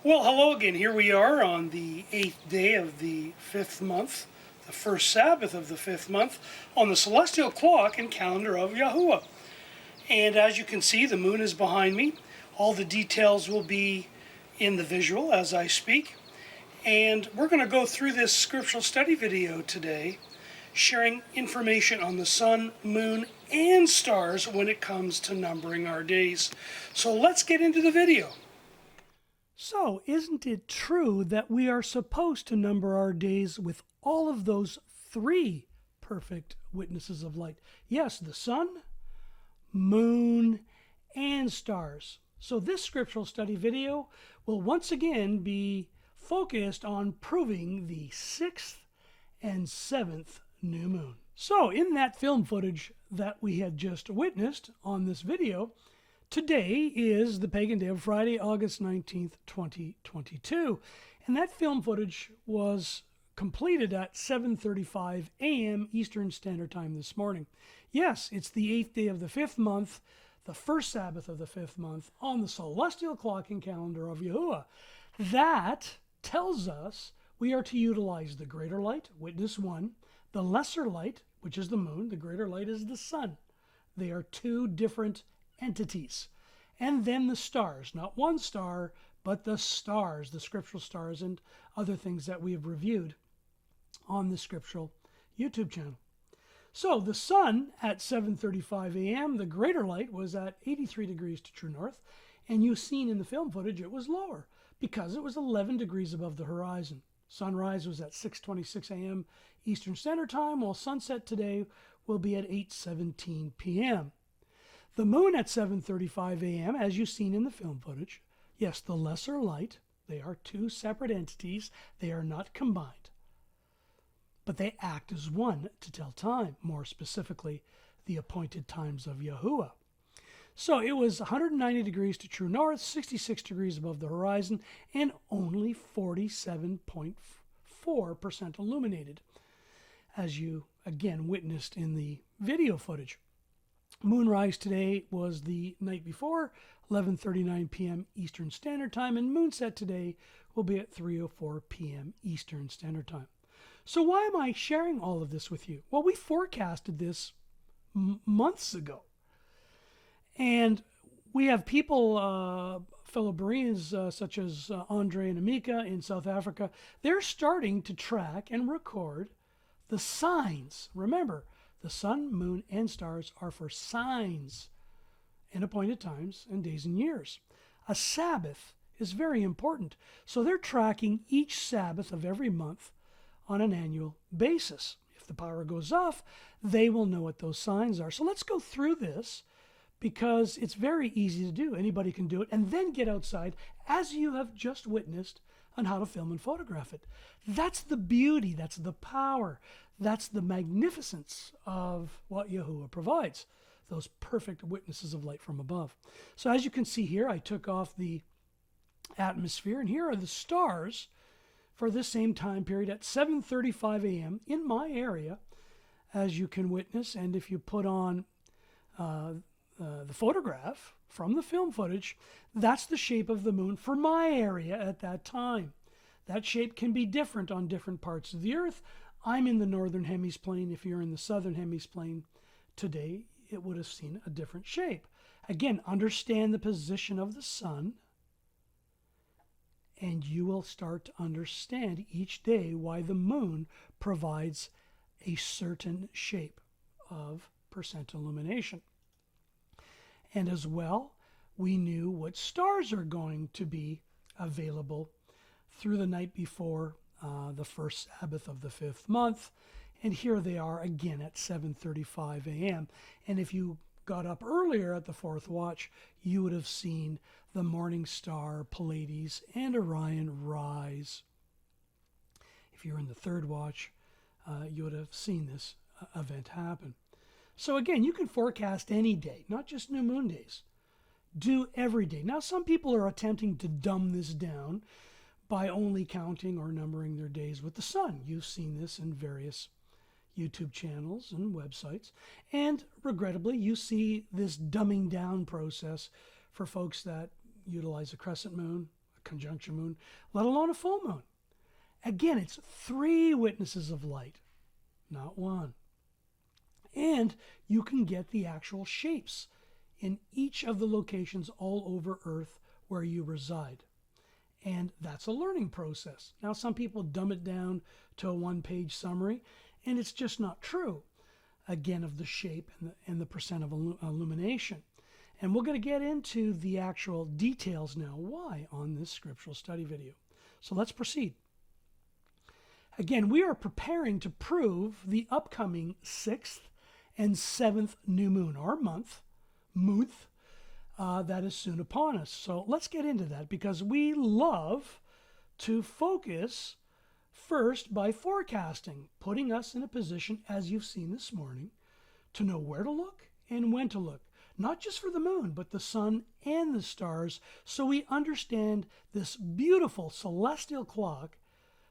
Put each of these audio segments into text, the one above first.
Well, hello again. Here we are on the 8th day of the 5th month, the first Sabbath of the 5th month, on the celestial clock and calendar of YaHUaH. And as you can see, the moon is behind me. All the details will be in the visual as I speak. And we're going to go through this scriptural study video today, sharing information on the sun, moon, and stars when it comes to numbering our days. So let's get into the video. So, isn't it true that we are supposed to number our days with all of those three perfect witnesses of light? Yes, the sun, moon, and stars. So this scriptural study video will once again be focused on proving the 6th and 7th new moon. So in that film footage that we had just witnessed on this video, today is the pagan day of Friday, August 19th, 2022. And that film footage was completed at 7:35 a.m. Eastern Standard Time this morning. Yes, it's the 8th day of the 5th month, the first Sabbath of the 5th month, on the celestial clock and calendar of YaHUaH. That tells us we are to utilize the greater light, witness 1, the lesser light, which is the moon, the greater light is the sun. They are two different entities. And then the stars, not one star, but the stars, the scriptural stars and other things that we have reviewed on the Scriptural YouTube channel. So the sun at 7:35 a.m., the greater light was at 83 degrees to true north, and you've seen in the film footage it was lower because it was 11 degrees above the horizon. Sunrise was at 6:26 a.m. Eastern Standard Time, while sunset today will be at 8:17 p.m. The moon at 7:35 a.m., as you've seen in the film footage, yes, the lesser light, they are two separate entities, they are not combined, but they act as one to tell time, more specifically, the appointed times of YaHUaH. So it was 190 degrees to true north, 66 degrees above the horizon, and only 47.4% illuminated, as you again witnessed in the video footage. Moonrise today was the night before, 11:39 p.m. Eastern Standard Time, and moonset today will be at 3:04 p.m. Eastern Standard Time. So why am I sharing all of this with you? Well, we forecasted this months ago. And we have people, fellow Bereans such as Andre and Amika in South Africa, they're starting to track and record the signs. Remember, the sun, moon, and stars are for signs and appointed times and days and years. A Sabbath is very important. So they're tracking each Sabbath of every month on an annual basis. If the power goes off, they will know what those signs are. So let's go through this because it's very easy to do. Anybody can do it, and then get outside as you have just witnessed on how to film and photograph it. That's the beauty, that's the power, that's the magnificence of what YaHUaH provides, those perfect witnesses of light from above. So as you can see here, I took off the atmosphere, and here are the stars for this same time period at 7:35 a.m. in my area, as you can witness. And if you put on the photograph from the film footage, that's the shape of the moon for my area at that time. That shape can be different on different parts of the earth. I'm in the northern hemiplane. If you're in the southern hemiplane today, it would have seen a different shape. Again, understand the position of the sun, and you will start to understand each day why the moon provides a certain shape of percent illumination. And as well, we knew what stars are going to be available through the night before the first Sabbath of the 5th month. And here they are again at 7:35 a.m. And if you got up earlier at the 4th watch, you would have seen the morning star, Pleiades, and Orion rise. If you're in the 3rd watch, you would have seen this event happen. So again, you can forecast any day, not just new moon days. Do every day. Now, some people are attempting to dumb this down by only counting or numbering their days with the sun. You've seen this in various YouTube channels and websites. And regrettably, you see this dumbing down process for folks that utilize a crescent moon, a conjunction moon, let alone a full moon. Again, it's 3 witnesses of light, not 1. And you can get the actual shapes in each of the locations all over Earth where you reside. And that's a learning process. Now, some people dumb it down to a 1-page summary, and it's just not true, again, of the shape and the percent of illumination. And we're going to get into the actual details now, why, on this scriptural study video. So let's proceed. Again, we are preparing to prove the upcoming 6th and 7th new moon, or month, that is soon upon us. So let's get into that, because we love to focus first by forecasting, putting us in a position, as you've seen this morning, to know where to look and when to look. Not just for the moon, but the sun and the stars, so we understand this beautiful celestial clock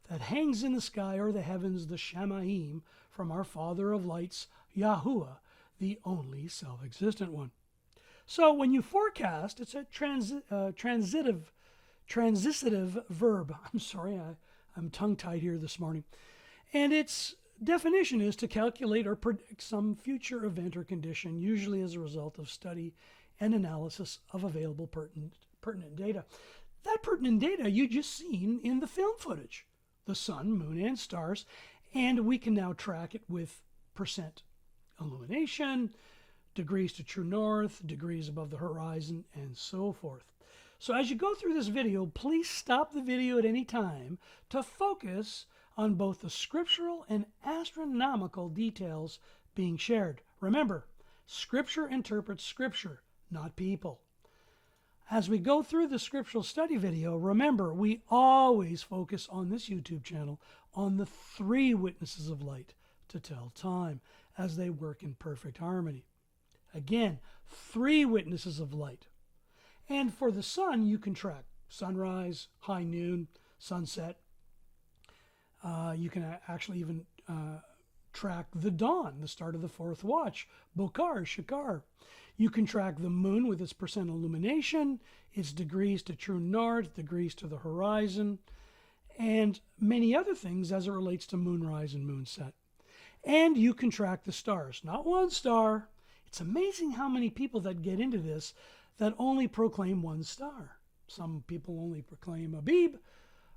that hangs in the sky or the heavens, the Shamaim, from our Father of Lights, YaHUaH, the only self-existent one. So when you forecast, it's a transitive verb. I'm sorry, I'm tongue-tied here this morning. And its definition is to calculate or predict some future event or condition, usually as a result of study and analysis of available pertinent data. That pertinent data you just seen in the film footage, the sun, moon, and stars, and we can now track it with percent illumination, degrees to true north, degrees above the horizon, and so forth. So as you go through this video, please stop the video at any time to focus on both the scriptural and astronomical details being shared. Remember, Scripture interprets Scripture, not people. As we go through the scriptural study video, remember, we always focus on this YouTube channel on the 3 witnesses of light to tell time as they work in perfect harmony. Again, 3 witnesses of light. And for the sun, you can track sunrise, high noon, sunset. You can actually even track the dawn, the start of the 4th watch, Bokar, Shakar. You can track the moon with its percent illumination, its degrees to true north, degrees to the horizon, and many other things as it relates to moonrise and moonset. And you can track the stars, not one star. It's amazing how many people that get into this that only proclaim one star. Some people only proclaim Abib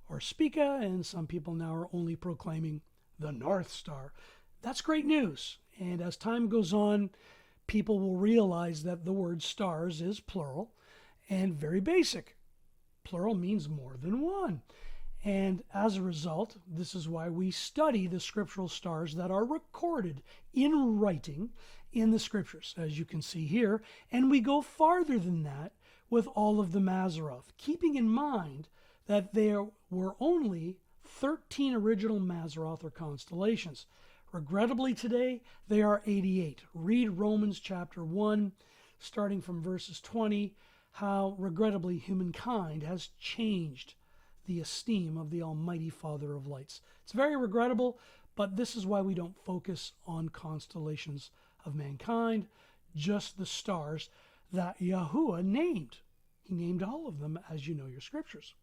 or Spica, and some people now are only proclaiming the North Star. That's great news. And as time goes on, people will realize that the word stars is plural and very basic. Plural means more than one. And as a result, this is why we study the scriptural stars that are recorded in writing in the scriptures, as you can see here. And we go farther than that with all of the Mazzaroth, keeping in mind that there were only 13 original Mazzaroth or constellations. Regrettably today, they are 88. Read Romans chapter 1, starting from verses 20, how regrettably humankind has changed the esteem of the Almighty Father of Lights. It's very regrettable, but this is why we don't focus on constellations of mankind, just the stars that YaHUaH named. He named all of them, as you know your scriptures.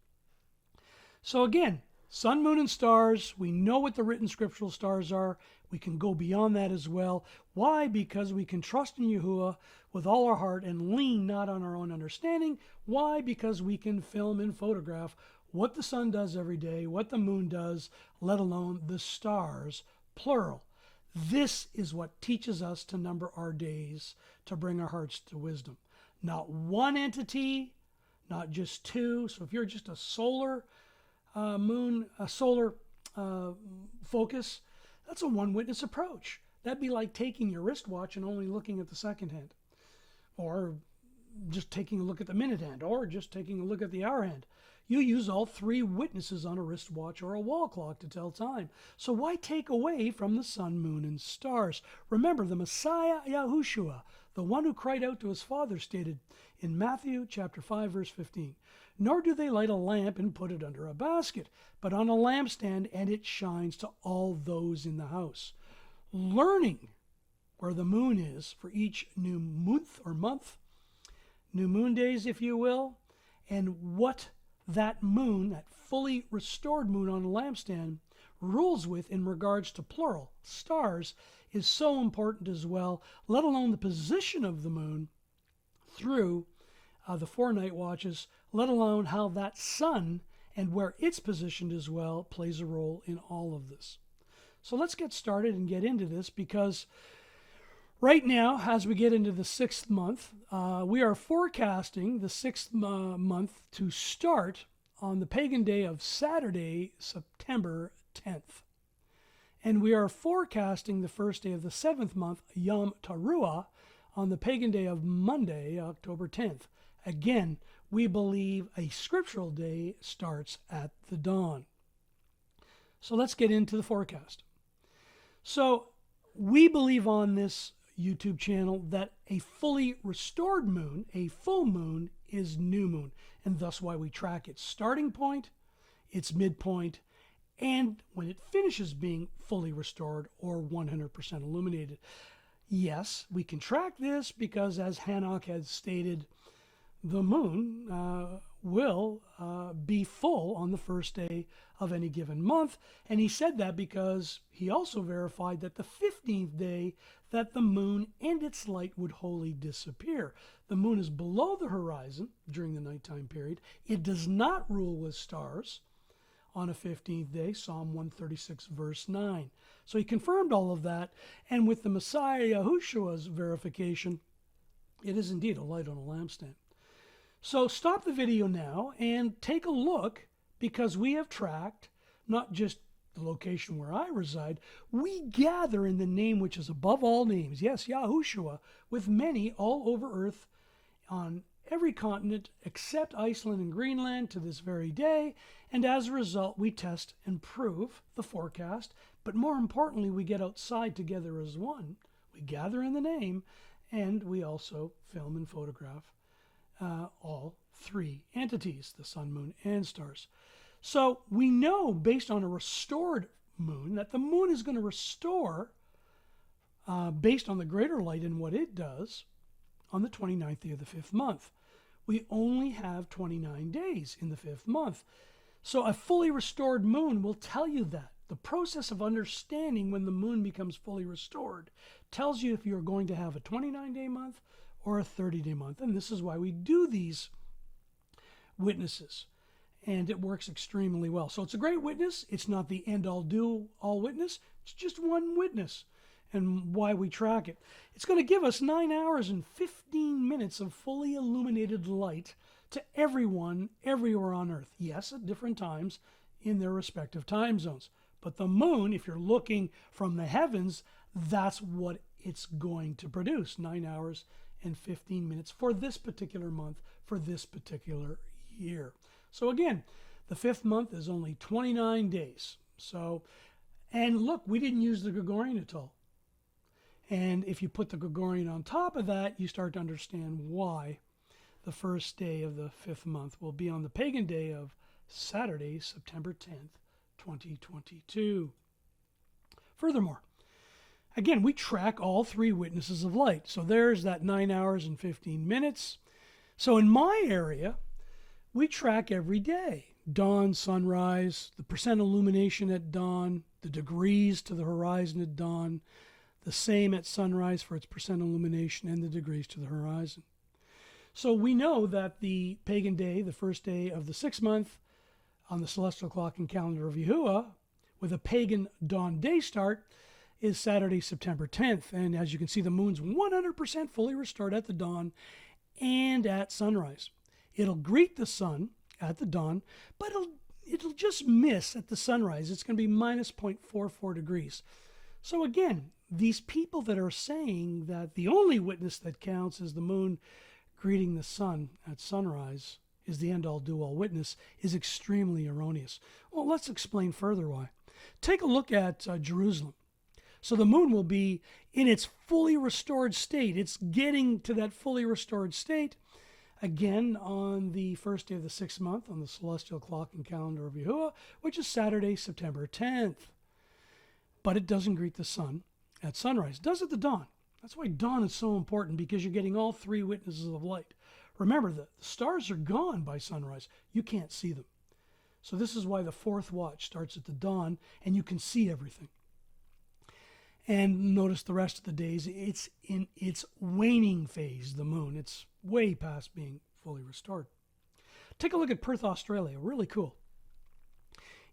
So again, sun, moon, and stars, we know what the written scriptural stars are. We can go beyond that as well. Why? Because we can trust in YaHUaH with all our heart and lean not on our own understanding. Why? Because we can film and photograph what the sun does every day, what the moon does, let alone the stars, plural. This is what teaches us to number our days, to bring our hearts to wisdom. Not one entity, not just 2. So if you're just a solar focus, that's a one-witness approach. That'd be like taking your wristwatch and only looking at the second hand, or just taking a look at the minute hand, or just taking a look at the hour hand. You use all 3 witnesses on a wristwatch or a wall clock to tell time. So why take away from the sun, moon, and stars? Remember, the Messiah, YaHushua, the one who cried out to his Father, stated in Matthew chapter 5, verse 15, "Nor do they light a lamp and put it under a basket, but on a lampstand, and it shines to all those in the house." Learning where the moon is for each new month or month, new moon days, if you will, and what that moon, that fully restored moon on the lampstand, rules with in regards to plural stars is so important as well, let alone the position of the moon through the 4 night watches, let alone how that sun and where it's positioned as well plays a role in all of this. So let's get started and get into this, because right now, as we get into the 6th month, we are forecasting the 6th month to start on the pagan day of Saturday, September 10th. And we are forecasting the first day of the 7th month, YaHUaH, on the pagan day of Monday, October 10th. Again, we believe a scriptural day starts at the dawn. So let's get into the forecast. So we believe on this YouTube channel that a fully restored moon, a full moon, is new moon, and thus why we track its starting point, its midpoint, and when it finishes being fully restored or 100% illuminated. Yes, we can track this because, as YaHUaH has stated, the moon will be full on the first day of any given month. And he said that because he also verified that the 15th day that the moon and its light would wholly disappear. The moon is below the horizon during the nighttime period. It does not rule with stars on a 15th day, Psalm 136 verse 9. So he confirmed all of that, and with the Messiah Yahushua's verification, it is indeed a light on a lampstand. So stop the video now and take a look, because we have tracked not just the location where I reside, we gather in the name which is above all names, yes, YaHUaH, with many all over earth on every continent except Iceland and Greenland to this very day, and as a result we test and prove the forecast, but more importantly we get outside together as one. We gather in the name, and we also film and photograph all 3 entities, the sun, moon, and stars. So we know, based on a restored moon, that the moon is going to restore based on the greater light and what it does on the 29th day of the 5th month. We only have 29 days in the 5th month. So a fully restored moon will tell you that. The process of understanding when the moon becomes fully restored tells you if you're going to have a 29-day month or a 30-day month. And this is why we do these witnesses. And it works extremely well. So it's a great witness. It's not the end-all, do-all witness. It's just one witness, and why we track it. It's going to give us 9 hours and 15 minutes of fully illuminated light to everyone, everywhere on Earth. Yes, at different times in their respective time zones. But the moon, if you're looking from the heavens, that's what it's going to produce. 9 hours and 15 minutes for this particular month, for this particular year. So again, the 5th month is only 29 days. So, and look, we didn't use the Gregorian at all. And if you put the Gregorian on top of that, you start to understand why the first day of the 5th month will be on the pagan day of Saturday, September 10th, 2022. Furthermore, again, we track all 3 witnesses of light. So there's that 9 hours and 15 minutes. So in my area, we track every day. Dawn, sunrise, the percent illumination at dawn, the degrees to the horizon at dawn, the same at sunrise for its percent illumination, and the degrees to the horizon. So we know that the pagan day, the first day of the 6th month, on the celestial clock and calendar of YaHUaH, with a pagan dawn day start, is Saturday, September 10th. And as you can see, the moon's 100% fully restored at the dawn and at sunrise. It'll greet the sun at the dawn, but it'll just miss at the sunrise. It's going to be minus 0.44 degrees. So again, these people that are saying that the only witness that counts is the moon greeting the sun at sunrise is the end-all, do-all witness is extremely erroneous. Well, let's explain further why. Take a look at Jerusalem. So the moon will be in its fully restored state. It's getting to that fully restored state again on the first day of the 6th month on the celestial clock and calendar of YaHUaH, which is Saturday, September 10th. But it doesn't greet the sun at sunrise. It does at the dawn. That's why dawn is so important, because you're getting all 3 witnesses of light. Remember, the stars are gone by sunrise. You can't see them. So this is why the fourth watch starts at the dawn, and you can see everything. And notice the rest of the days, it's in its waning phase, the moon. It's way past being fully restored. Take a look at Perth, Australia. Really cool.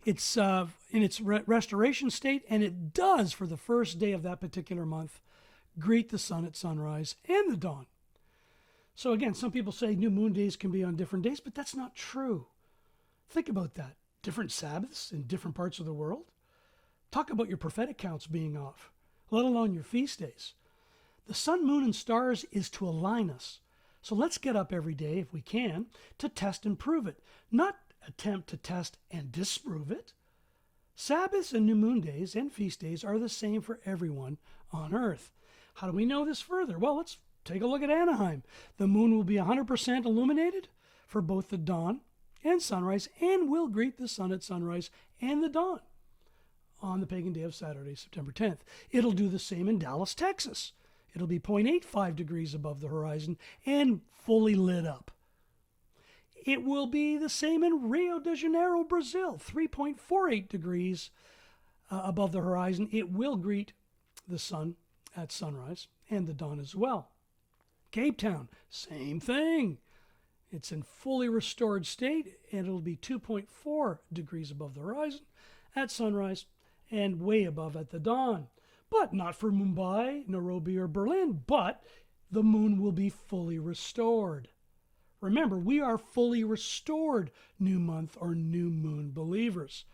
It's in its restoration state, and it does, for the first day of that particular month, greet the sun at sunrise and the dawn. So again, some people say new moon days can be on different days, but that's not true. Think about that. Different Sabbaths in different parts of the world. Talk about your prophetic counts being off, let alone your feast days. The sun, moon, and stars is to align us. So let's get up every day, if we can, to test and prove it, not attempt to test and disprove it. Sabbaths and new moon days and feast days are the same for everyone on earth. How do we know this further? Well, let's take a look at Anaheim. The moon will be 100% illuminated for both the dawn and sunrise, and will greet the sun at sunrise and the dawn on the pagan day of Saturday, September 10th. It'll do the same in Dallas, Texas. It'll be 0.85 degrees above the horizon and fully lit up. It will be the same in Rio de Janeiro, Brazil, 3.48 degrees above the horizon. It will greet the sun at sunrise and the dawn as well. Cape Town, same thing. It's in fully restored state, and it'll be 2.4 degrees above the horizon at sunrise and way above at the dawn. But not for Mumbai, Nairobi, or Berlin, but the moon will be fully restored. Remember, we are fully restored new month or new moon believers.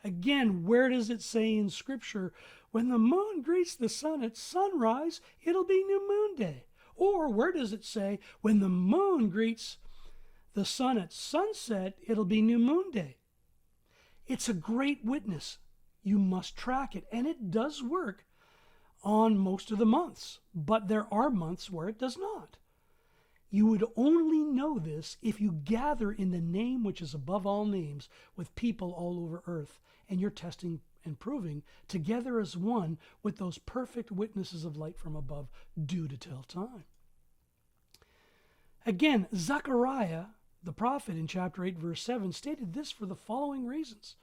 Again, where does it say in Scripture, when the moon greets the sun at sunrise, it'll be new moon day? Or where does it say, when the moon greets the sun at sunset, it'll be new moon day? It's a great witness. You must track it, and it does work on most of the months, but there are months where it does not. You would only know this if you gather in the name which is above all names with people all over earth, and you're testing and proving together as one with those perfect witnesses of light from above, due to tell time. Again, Zechariah, the prophet, in chapter 8, verse 7, stated this for the following reasons.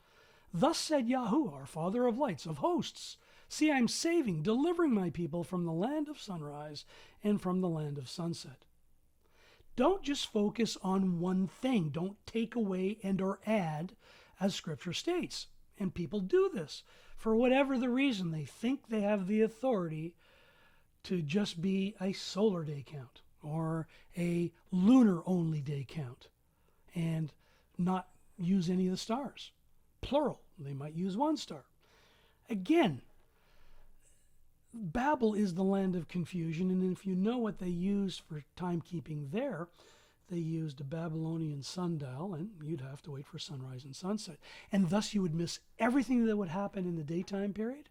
Thus said YaHUaH, our Father of lights, of hosts, see, I am saving, delivering my people from the land of sunrise and from the land of sunset. Don't just focus on one thing. Don't take away and or add, as Scripture states. And people do this. For whatever the reason, they think they have the authority to just be a solar day count or a lunar-only day count and not use any of the stars. Plural. They might use one star. Again, Babel is the land of confusion, and if you know what they used for timekeeping there, they used a Babylonian sundial, and you'd have to wait for sunrise and sunset. And thus you would miss everything that would happen in the daytime period,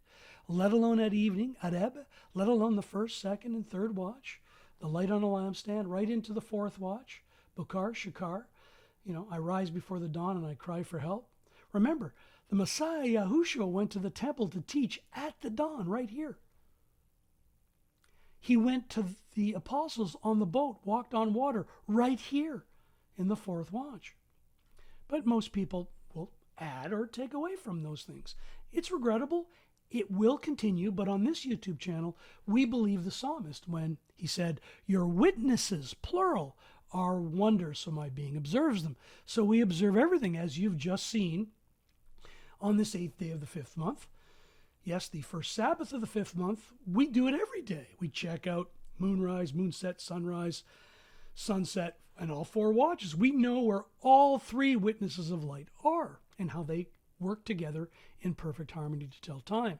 let alone at evening, at ebb, let alone the first, second, and third watch, the light on a lampstand, right into the fourth watch, Bukar, Shakar. I rise before the dawn and I cry for help. Remember, the Messiah, YaHUaH, went to the temple to teach at the dawn, right here. He went to the apostles on the boat, walked on water, right here in the fourth watch. But most people will add or take away from those things. It's regrettable. It will continue, but on this YouTube channel, we believe the psalmist when he said, your witnesses, plural, are wonders, so my being observes them. So we observe everything, as you've just seen on this 8th day of the 5th month. Yes, the first Sabbath of the 5th month, we do it every day. We check out moonrise, moonset, sunrise, sunset, and all 4 watches. We know where all 3 witnesses of light are and how they work together in perfect harmony to tell time.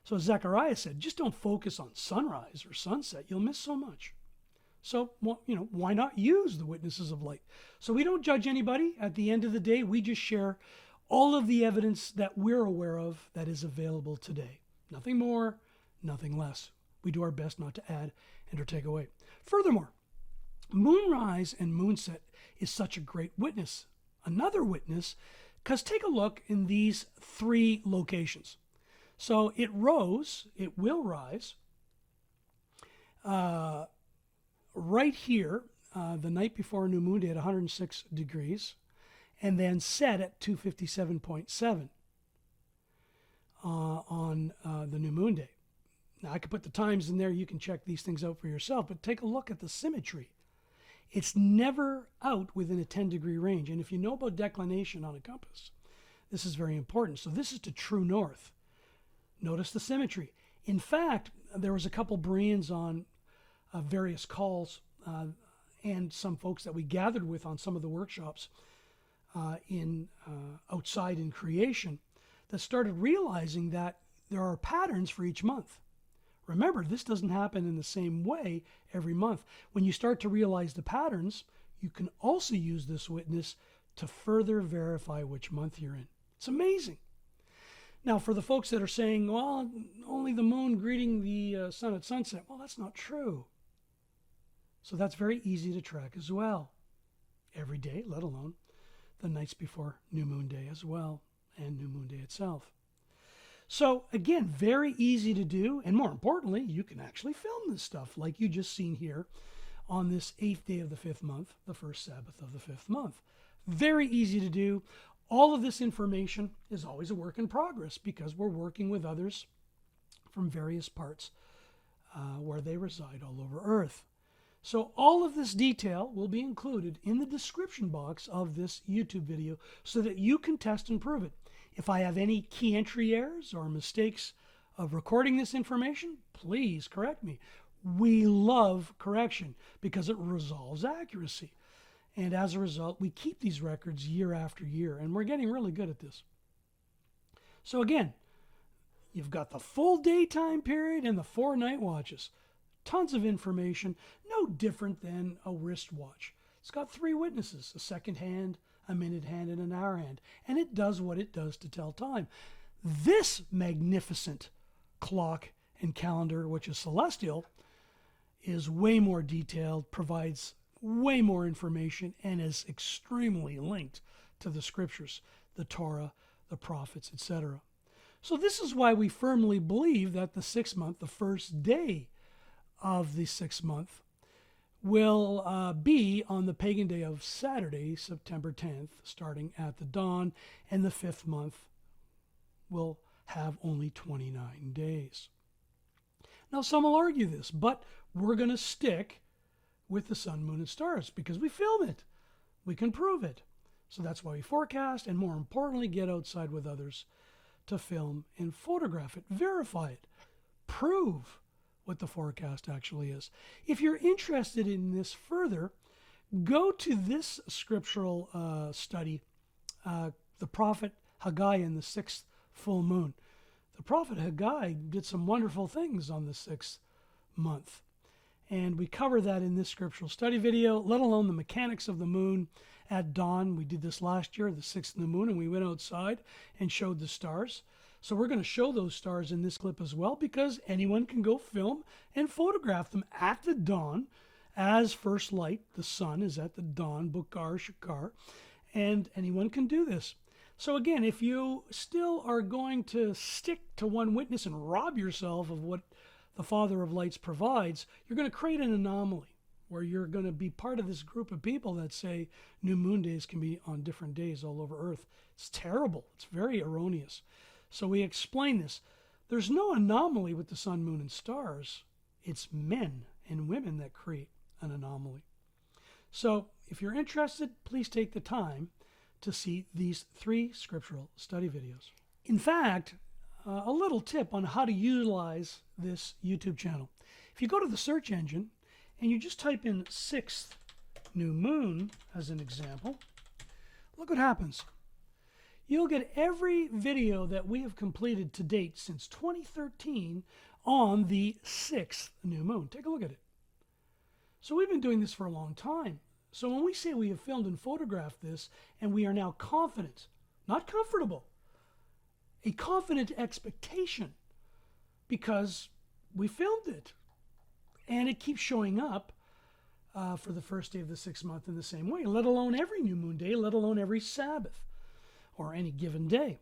So Zechariah said, just don't focus on sunrise or sunset. You'll miss so much. So, why not use the witnesses of light? So we don't judge anybody. At the end of the day, we just share all of the evidence that we're aware of that is available today. Nothing more, nothing less. We do our best not to add and or take away. Furthermore, moonrise and moonset is such a great witness. Another witness, because take a look in these 3 locations. So it will rise right here the night before new moon day at 106 degrees, and then set at 257.7 on the new moon day. Now, I could put the times in there. You can check these things out for yourself, but take a look at the symmetry. It's never out within a 10-degree range. And if you know about declination on a compass, this is very important. So this is to true north. Notice the symmetry. In fact, there was a couple Bereans on various calls and some folks that we gathered with on some of the workshops outside in creation that started realizing that there are patterns for each month. Remember, this doesn't happen in the same way every month. When you start to realize the patterns, you can also use this witness to further verify which month you're in. It's amazing. Now, for the folks that are saying, well, only the moon greeting the sun at sunset, well, that's not true. So that's very easy to track as well. Every day, let alone the nights before new moon day as well, and new moon day itself. So again, very easy to do, and more importantly, you can actually film this stuff like you just seen here on this 8th day of the 5th month, the first Sabbath of the 5th month. Very easy to do. All of this information is always a work in progress because we're working with others from various parts where they reside all over Earth. So all of this detail will be included in the description box of this YouTube video so that you can test and prove it. If I have any key entry errors or mistakes of recording this information, please correct me. We love correction because it resolves accuracy. And as a result, we keep these records year after year, and we're getting really good at this. So again, you've got the full daytime period and the 4 night watches. Tons of information, no different than a wristwatch. It's got 3 witnesses, a second hand, a minute hand, and an hour hand. And it does what it does to tell time. This magnificent clock and calendar, which is celestial, is way more detailed, provides way more information, and is extremely linked to the scriptures, the Torah, the prophets, etc. So this is why we firmly believe that the 6th month, the first day of the 6th month, will be on the pagan day of Saturday, September 10th, starting at the dawn, and the 5th month will have only 29 days. Now, some will argue this, but we're going to stick with the sun, moon, and stars because we film it. We can prove it. So that's why we forecast, and more importantly, get outside with others to film and photograph it, verify it, prove what the forecast actually is. If you're interested in this further, go to this scriptural study, the prophet Haggai in the 6th full moon. The prophet Haggai did some wonderful things on the 6th month. And we cover that in this scriptural study video, let alone the mechanics of the moon at dawn. We did this last year, the 6th new moon, and we went outside and showed the stars. So we're going to show those stars in this clip as well because anyone can go film and photograph them at the dawn as first light. The sun is at the dawn, Bukar, Shakar, and anyone can do this. So again, if you still are going to stick to one witness and rob yourself of what the Father of Lights provides, you're going to create an anomaly where you're going to be part of this group of people that say new moon days can be on different days all over Earth. It's terrible. It's very erroneous. So we explain this. There's no anomaly with the sun, moon, and stars. It's men and women that create an anomaly. So if you're interested, please take the time to see these 3 scriptural study videos. In fact, a little tip on how to utilize this YouTube channel. If you go to the search engine and you just type in 6th new moon as an example, look what happens. You'll get every video that we have completed to date since 2013 on the 6th new moon. Take a look at it. So we've been doing this for a long time. So when we say we have filmed and photographed this and we are now confident, not comfortable, a confident expectation because we filmed it and it keeps showing up for the first day of the 6th month in the same way, let alone every new moon day, let alone every Sabbath or any given day.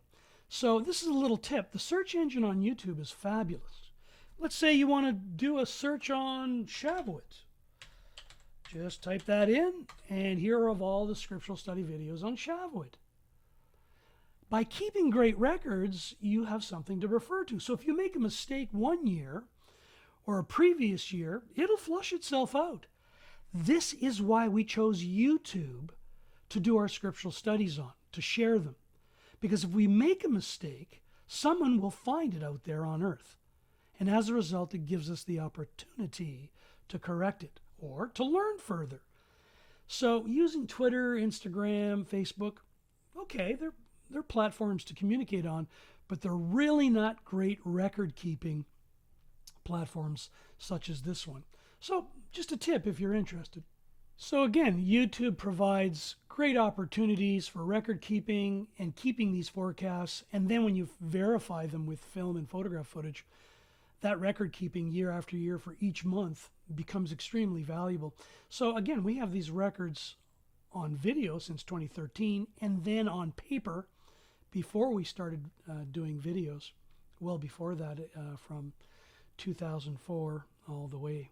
So this is a little tip. The search engine on YouTube is fabulous. Let's say you want to do a search on YaHUaH. Just type that in, and here are all the scriptural study videos on YaHUaH. By keeping great records, you have something to refer to. So if you make a mistake one year or a previous year, it'll flush itself out. This is why we chose YouTube to do our scriptural studies on, to share them. Because if we make a mistake, someone will find it out there on earth. And as a result, it gives us the opportunity to correct it or to learn further. So using Twitter, Instagram, Facebook, okay, they're platforms to communicate on, but they're really not great record-keeping platforms such as this one. So just a tip if you're interested. So again, YouTube provides great opportunities for record keeping and keeping these forecasts. And then when you verify them with film and photograph footage, that record keeping year after year for each month becomes extremely valuable. So again, we have these records on video since 2013 and then on paper before we started doing videos. Well, before that, from 2004 all the way.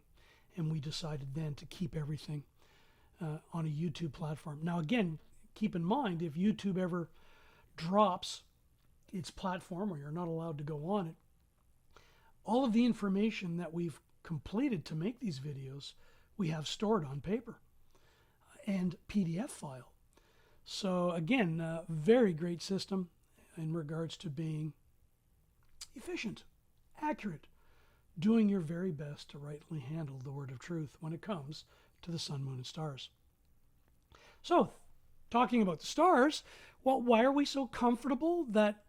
And we decided then to keep everything on a YouTube platform. Now, again, keep in mind, if YouTube ever drops its platform or you're not allowed to go on it, all of the information that we've completed to make these videos, we have stored on paper and PDF file. So again, very great system in regards to being efficient, accurate, doing your very best to rightly handle the word of truth when it comes to the sun, moon, and stars. So, talking about the stars, well, why are we so comfortable that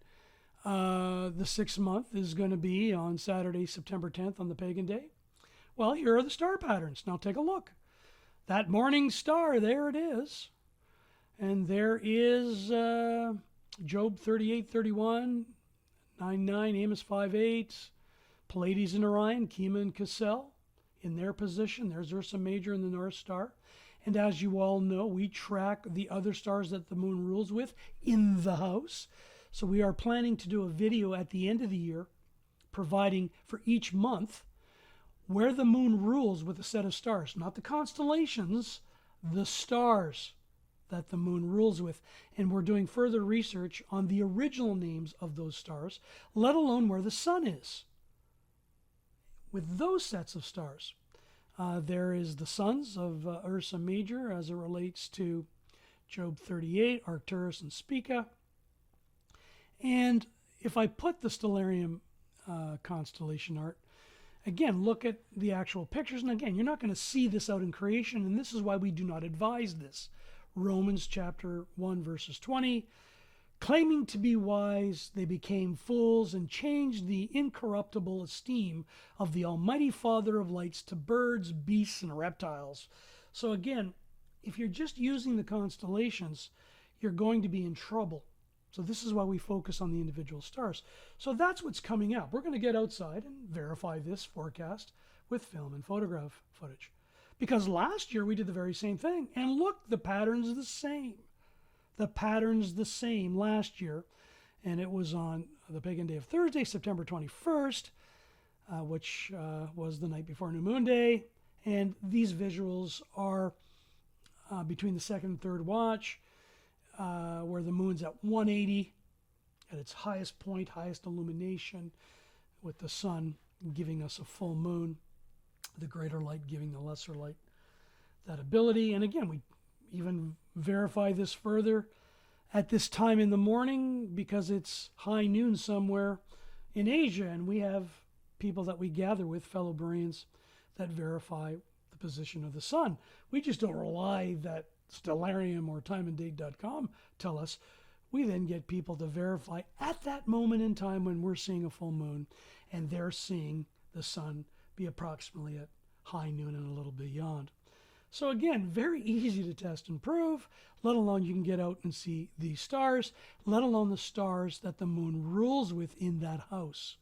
the 6th month is going to be on Saturday, September 10th on the pagan day? Well, here are the star patterns. Now take a look. That morning star, there it is. And there is Job 38:31, 9:9, Amos 5:8, Pleiades and Orion, Kima and Cassel in their position. There's Ursa Major in the North Star. And as you all know, we track the other stars that the moon rules with in the house. So we are planning to do a video at the end of the year, providing for each month where the moon rules with a set of stars. Not the constellations, the stars that the moon rules with. And we're doing further research on the original names of those stars, let alone where the sun is. With those sets of stars, there is the sons of Ursa Major as it relates to Job 38, Arcturus and Spica. And if I put the stellarium constellation art, again, look at the actual pictures. And again, you're not going to see this out in creation, and this is why we do not advise this. Romans chapter 1, verses 20, claiming to be wise, they became fools and changed the incorruptible esteem of the Almighty Father of lights to birds, beasts, and reptiles. So again, if you're just using the constellations, you're going to be in trouble. So this is why we focus on the individual stars. So that's what's coming up. We're going to get outside and verify this forecast with film and photograph footage. Because last year we did the very same thing. And look, the pattern's the same. The pattern's the same last year. And it was on the pagan day of Thursday, September 21st, which was the night before New Moon Day. And these visuals are between the second and third watch, where the moon's at 180 at its highest point, highest illumination, with the sun giving us a full moon, the greater light giving the lesser light that ability. And again, we even verify this further at this time in the morning because it's high noon somewhere in Asia, and we have people that we gather with, fellow Bereans, that verify the position of the sun. We just don't rely that Stellarium or timeanddate.com tell us. We then get people to verify at that moment in time when we're seeing a full moon and they're seeing the sun be approximately at high noon and a little beyond. So again, very easy to test and prove, let alone you can get out and see these stars, let alone the stars that the moon rules within that house.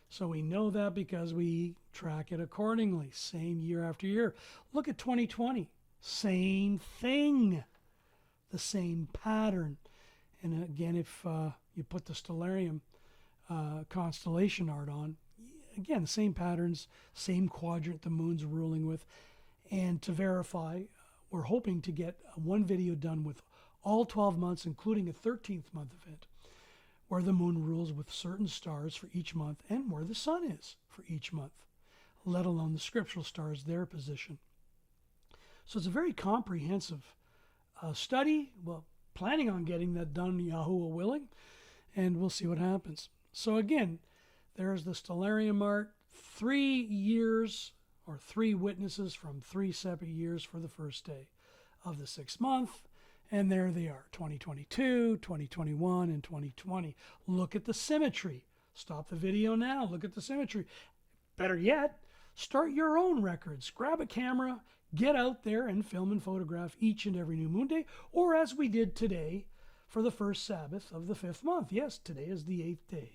So we know that because we track it accordingly, same year after year. Look at 2020, same thing, the same pattern. And again, if you put the Stellarium constellation art on, again, same patterns, same quadrant the moon's ruling with. And to verify, we're hoping to get one video done with all 12 months, including a 13th month event, where the moon rules with certain stars for each month and where the sun is for each month, let alone the scriptural stars, their position. So it's a very comprehensive study. Well, planning on getting that done, YaHUaH willing, and we'll see what happens. So again, there's the Stellarium art, 3 years or 3 witnesses from 3 separate years for the first day of the 6th month. And there they are, 2022, 2021, and 2020. Look at the symmetry. Stop the video now. Look at the symmetry. Better yet, start your own records. Grab a camera, get out there and film and photograph each and every new moon day, or as we did today for the first Sabbath of the 5th month. Yes, today is the 8th day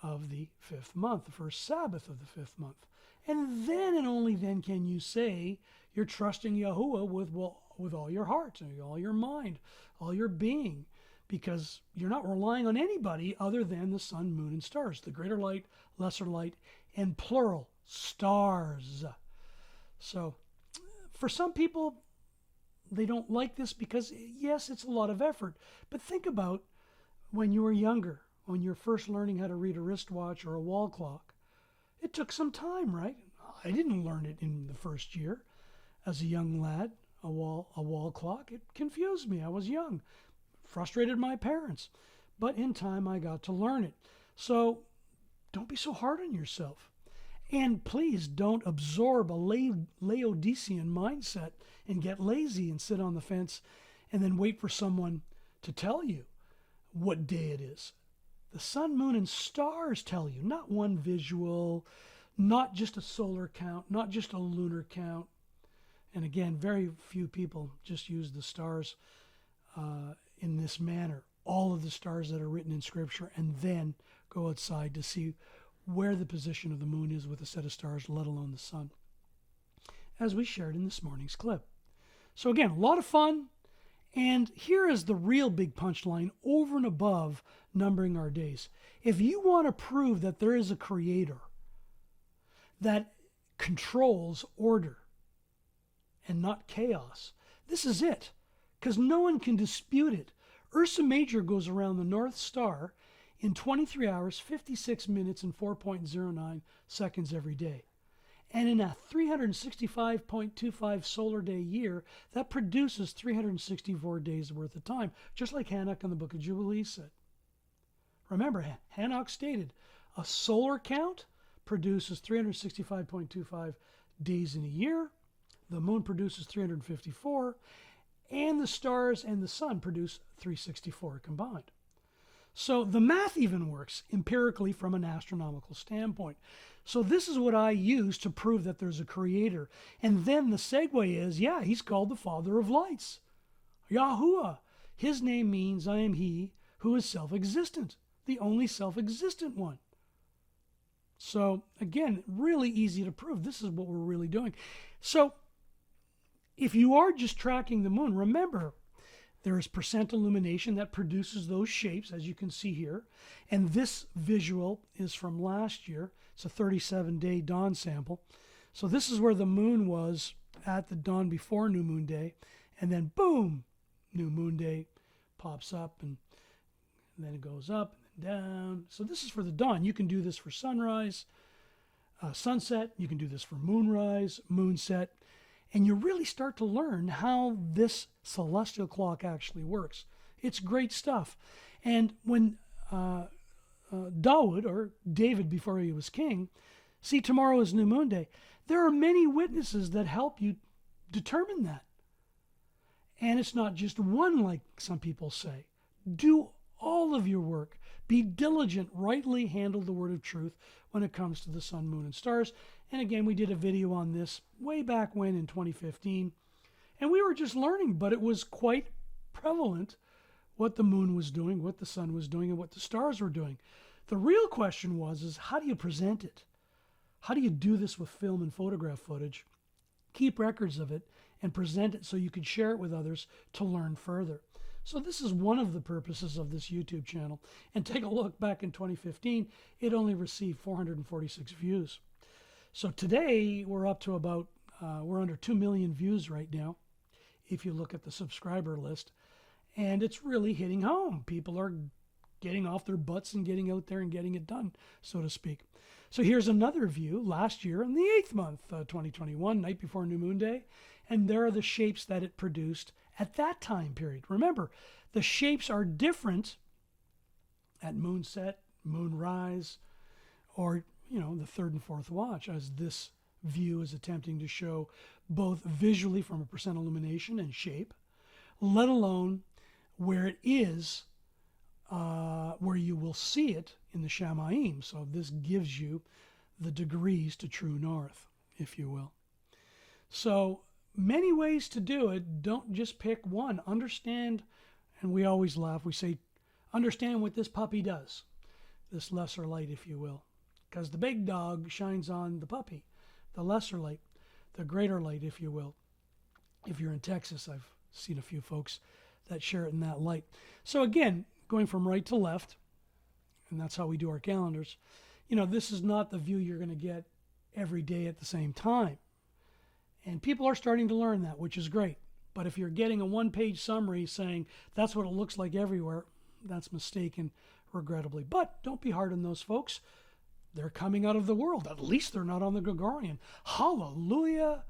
of the 5th month, the first Sabbath of the 5th month. And then and only then can you say you're trusting YaHUaH with all your heart, all your mind, all your being, because you're not relying on anybody other than the sun, moon, and stars, the greater light, lesser light, and plural, stars. So for some people, they don't like this because, yes, it's a lot of effort. But think about when you were younger, when you're first learning how to read a wristwatch or a wall clock. It took some time, right? I didn't learn it in the first year as a young lad, a wall clock. It confused me. I was young, frustrated my parents. But in time, I got to learn it. So don't be so hard on yourself. And please don't absorb a Laodicean mindset and get lazy and sit on the fence and then wait for someone to tell you what day it is. The sun, moon, and stars tell you, not one visual, not just a solar count, not just a lunar count. And again, very few people just use the stars in this manner. All of the stars that are written in Scripture, and then go outside to see where the position of the moon is with a set of stars, let alone the sun, as we shared in this morning's clip. So again, a lot of fun. And here is the real big punchline over and above numbering our days. If you want to prove that there is a creator that controls order and not chaos, this is it, because no one can dispute it. Ursa Major goes around the North Star in 23 hours, 56 minutes, and 4.09 seconds every day. And in a 365.25 solar day year, that produces 364 days worth of time, just like YaHUaH in the Book of Jubilees said. Remember, YaHUaH stated a solar count produces 365.25 days in a year, the moon produces 354, and the stars and the sun produce 364 combined. So the math even works empirically from an astronomical standpoint. So this is what I use to prove that there's a creator. And then the segue is, yeah, he's called the Father of Lights. YaHUaH. His name means I am he who is self-existent, the only self-existent one. So again, really easy to prove. This is what we're really doing. So if you are just tracking the moon, remember, there is percent illumination that produces those shapes, as you can see here. And this visual is from last year. It's a 37-day dawn sample. So this is where the moon was at the dawn before New Moon Day. And then, boom, New Moon Day pops up, and then it goes up and then down. So this is for the dawn. You can do this for sunrise, sunset. You can do this for moonrise, moonset. And you really start to learn how this celestial clock actually works. It's great stuff. And when Dawood, or David before he was king, see, tomorrow is New Moon Day, there are many witnesses that help you determine that. And it's not just one, like some people say. Do all of your work. Be diligent, rightly handle the word of truth when it comes to the sun, moon, and stars. And again, we did a video on this way back when in 2015. And we were just learning, but it was quite prevalent what the moon was doing, what the sun was doing, and what the stars were doing. The real question is how do you present it? How do you do this with film and photograph footage? Keep records of it and present it so you could share it with others to learn further. So this is one of the purposes of this YouTube channel. And take a look, back in 2015, it only received 446 views. So today we're up to about We're under 2 million views right now, if you look at the subscriber list. And it's really hitting home. People are getting off their butts and getting out there and getting it done, so to speak. So here's another view last year in the 8th month, 2021, night before New Moon Day. And there are the shapes that it produced at that time period. Remember, the shapes are different at moon set, moon rise, or, the third and fourth watch, as this view is attempting to show both visually from a percent illumination and shape, let alone where it is, where you will see it in the Shamayim. So this gives you the degrees to true north, if you will. So many ways to do it. Don't just pick one. Understand, and we always laugh, we say, understand what this puppy does, this lesser light, if you will. Because the big dog shines on the puppy, the lesser light, the greater light, if you will. If you're in Texas, I've seen a few folks that share it in that light. So again, going from right to left, and that's how we do our calendars, this is not the view you're going to get every day at the same time. And people are starting to learn that, which is great. But if you're getting a one-page summary saying that's what it looks like everywhere, that's mistaken, regrettably. But don't be hard on those folks. They're coming out of the world. At least they're not on the Gregorian. Hallelujah,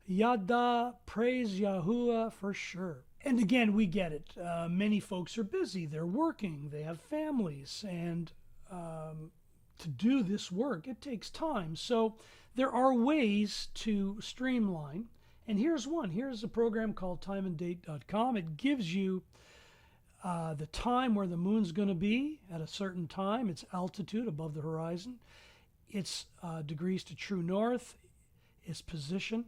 Yada, praise YaHUaH for sure. And again, we get it. Many folks are busy. They're working. They have families. And to do this work, it takes time. So there are ways to streamline. And here's one. Here's a program called timeanddate.com. It gives you the time where the moon's going to be at a certain time, its altitude above the horizon, its degrees to true north, its position.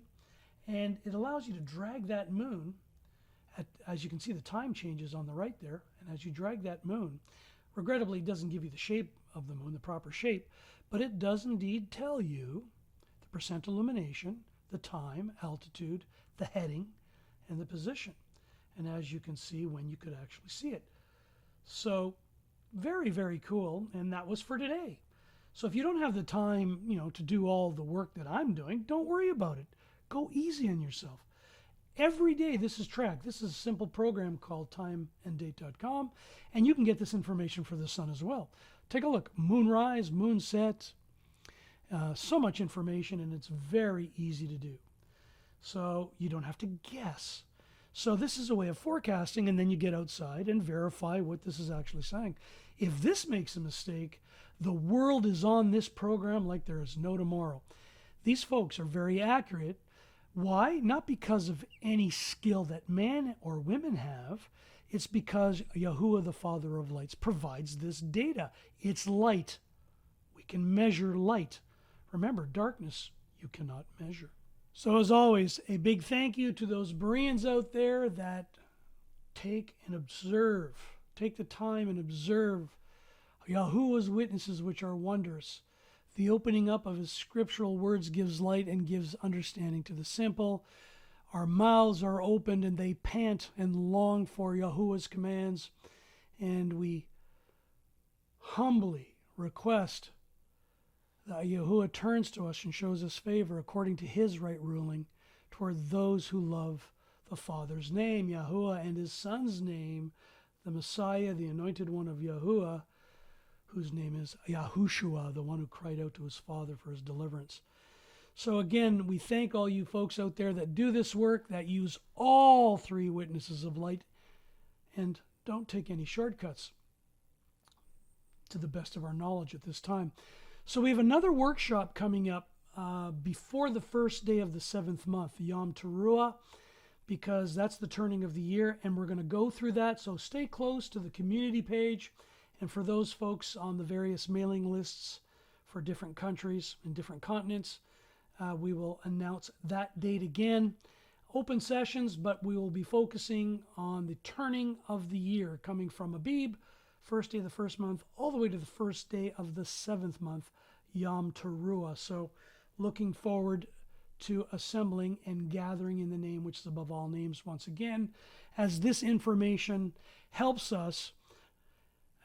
And it allows you to drag that moon. As you can see, the time changes on the right there. And as you drag that moon, regrettably, it doesn't give you the shape of the moon, the proper shape, but it does indeed tell you the percent illumination, the time, altitude, the heading, and the position. And as you can see, when you could actually see it. So very, very cool. And that was for today. So if you don't have the time, to do all the work that I'm doing, don't worry about it. Go easy on yourself. Every day this is tracked. This is a simple program called timeanddate.com, and you can get this information for the sun as well. Take a look. Moonrise, moon set, so much information, and it's very easy to do. So you don't have to guess. So this is a way of forecasting, and then you get outside and verify what this is actually saying. If this makes a mistake, the world is on this program like there is no tomorrow. These folks are very accurate. Why? Not because of any skill that men or women have. It's because YaHUaH, the Father of Lights, provides this data. It's light. We can measure light. Remember, darkness you cannot measure. So as always, a big thank you to those Bereans out there that take and observe. Take the time and observe YaHUaH's witnesses, which are wondrous. The opening up of his scriptural words gives light and gives understanding to the simple. Our mouths are opened and they pant and long for YaHUaH's commands. And we humbly request that YaHUaH turns to us and shows us favor according to his right ruling toward those who love the Father's name, YaHUaH, and his Son's name, the Messiah, the anointed one of YaHUaH, whose name is YaHushua, the one who cried out to his Father for his deliverance. So again, we thank all you folks out there that do this work, that use all three witnesses of light, and don't take any shortcuts to the best of our knowledge at this time. So we have another workshop coming up before the first day of the 7th month, Yom Teruah, because that's the turning of the year, and we're going to go through that. So stay close to the community page. And for those folks on the various mailing lists for different countries and different continents, we will announce that date again. Open sessions, but we will be focusing on the turning of the year, coming from Abib, first day of the first month, all the way to the first day of the 7th month, Yom Teruah. So looking forward to assembling and gathering in the name which is above all names once again, as this information helps us.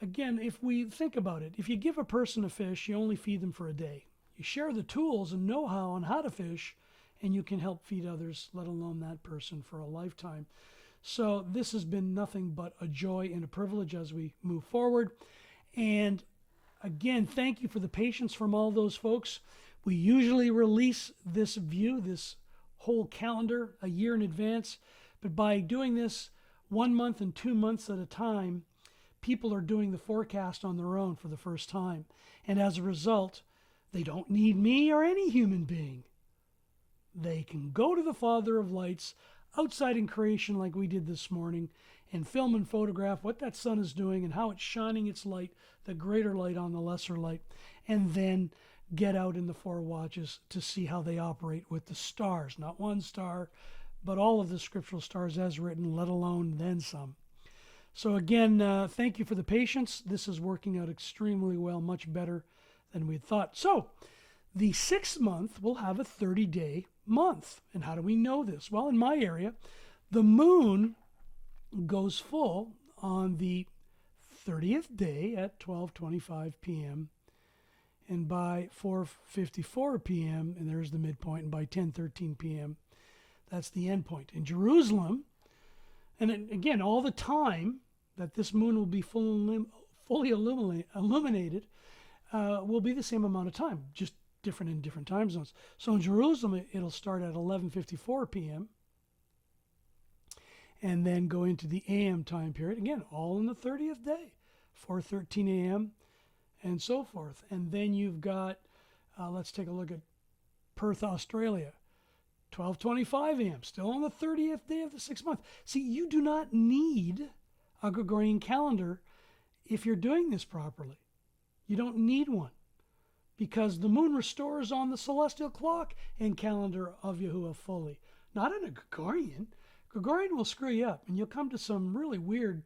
Again, if we think about it, if you give a person a fish, you only feed them for a day. You share the tools and know-how on how to fish, and you can help feed others, let alone that person, for a lifetime. So this has been nothing but a joy and a privilege as we move forward. And again, thank you for the patience from all those folks. We usually release this whole calendar a year in advance, but by doing this 1 month and 2 months at a time, people are doing the forecast on their own for the first time. And as a result, they don't need me or any human being. They can go to the Father of Lights outside in creation like we did this morning and film and photograph what that sun is doing and how it's shining its light, the greater light on the lesser light, and then get out in the 4 watches to see how they operate with the stars. Not one star, but all of the scriptural stars as written, let alone then some. So again, thank you for the patience. This is working out extremely well, much better than we had thought. So the 6th month will have a 30-day month. And how do we know this? Well, in my area, the moon goes full on the 30th day at 12:25 p.m. and by 4:54 p.m., and there's the midpoint, and by 10:13 p.m., that's the end point. In Jerusalem, and again, all the time that this moon will be fully illuminated will be the same amount of time, just different in different time zones. So in Jerusalem, it'll start at 11:54 p.m. and then go into the AM time period. Again, all in the 30th day, 4:13 a.m. and so forth. And then you've got, let's take a look at Perth, Australia, 12:25 a.m., still on the 30th day of the 6th month. See, you do not need a Gregorian calendar if you're doing this properly. You don't need one, because the moon restores on the celestial clock and calendar of YaHUaH fully, not in a Gregorian. Gregorian will screw you up, and you'll come to some really weird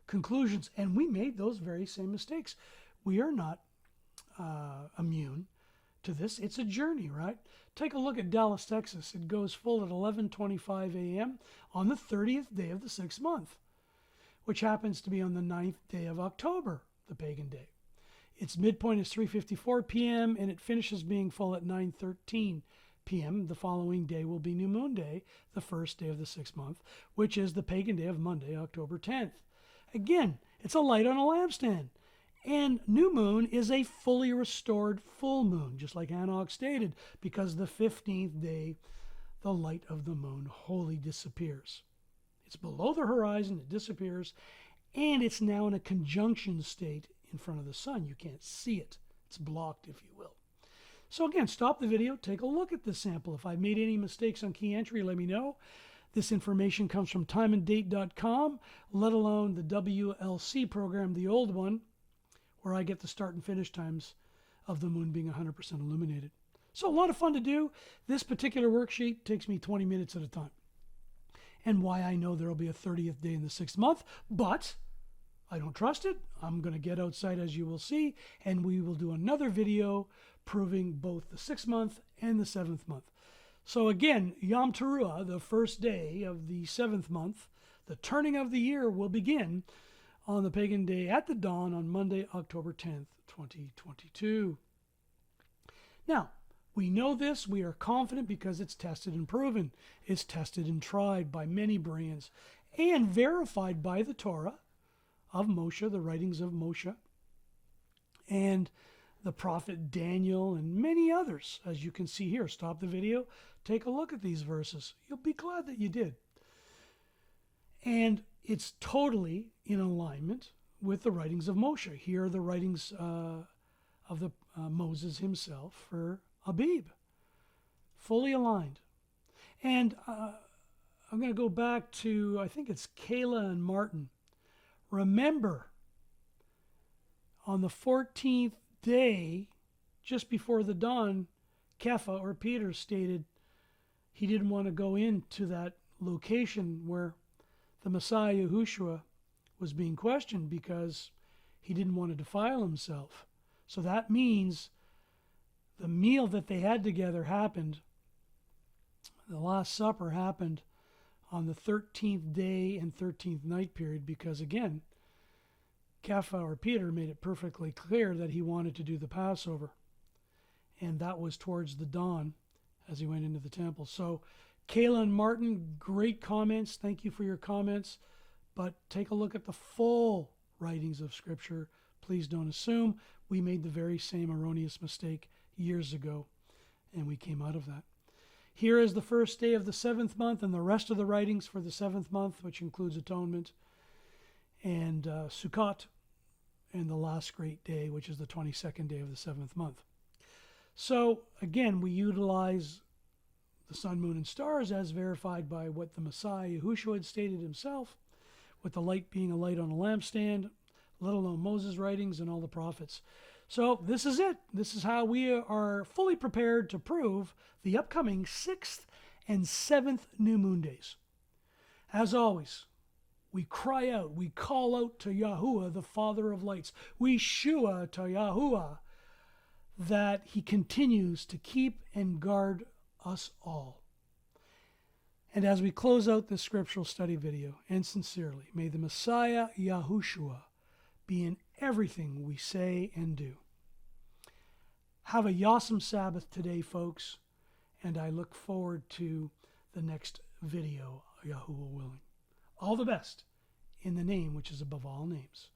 conclusions, and we made those very same mistakes. We are not immune to this. It's a journey, right? Take a look at Dallas, Texas. It goes full at 11:25 a.m. on the 30th day of the 6th month, which happens to be on the 9th day of October, the pagan day. Its midpoint is 3:54 p.m. and it finishes being full at 9:13 p.m. The following day will be New Moon Day, the first day of the 6th month, which is the pagan day of Monday, October 10th. Again, it's a light on a lampstand. And new moon is a fully restored full moon, just like YaHUaH stated, because the 15th day, the light of the moon wholly disappears. It's below the horizon, it disappears, and it's now in a conjunction state in front of the sun. You can't see it. It's blocked, if you will. So again, stop the video, take a look at this sample. If I've made any mistakes on key entry, let me know. This information comes from timeanddate.com, let alone the WLC program, the old one, where I get the start and finish times of the moon being 100% illuminated. So a lot of fun to do. This particular worksheet takes me 20 minutes at a time. And why I know there will be a 30th day in the 6th month, but I don't trust it. I'm going to get outside, as you will see, and we will do another video proving both the 6th month and the 7th month. So again, Yom Teruah, the first day of the 7th month, the turning of the year will begin on the pagan day at the dawn on Monday, October 10th, 2022. Now, we know this, we are confident because it's tested and proven. It's tested and tried by many brains and verified by the Torah of Moshe, the writings of Moshe, and the prophet Daniel and many others, as you can see here. Stop the video, take a look at these verses. You'll be glad that you did. And it's totally in alignment with the writings of Moshe. Here are the writings of the Moses himself for Abib. Fully aligned. And I'm going to go back to, I think it's Kayla and Martin. Remember, on the 14th day, just before the dawn, Kepha, or Peter, stated he didn't want to go into that location where the Messiah Yahushua was being questioned because he didn't want to defile himself. So that means the meal that they had together happened, the Last Supper happened on the 13th day and 13th night period, because again, Kepha, or Peter, made it perfectly clear that he wanted to do the Passover. And that was towards the dawn, as he went into the temple. So Kayla and Martin, great comments. Thank you for your comments. But take a look at the full writings of Scripture. Please don't assume. We made the very same erroneous mistake years ago, and we came out of that. Here is the first day of the 7th month and the rest of the writings for the 7th month, which includes Atonement and Sukkot, and the last great day, which is the 22nd day of the 7th month. So again, we utilize the sun, moon, and stars as verified by what the Messiah YaHUaH had stated himself, with the light being a light on a lampstand, let alone Moses' writings and all the prophets. So this is it. This is how we are fully prepared to prove the upcoming 6th and 7th new moon days. As always, we cry out, we call out to YaHUaH, the Father of lights. We shua to YaHUaH that he continues to keep and guard us all. And as we close out this scriptural study video, and sincerely, may the Messiah YaHushua be in everything we say and do. Have a YAHsome Sabbath today, folks, and I look forward to the next video, YaHUaH willing. All the best, in the name which is above all names.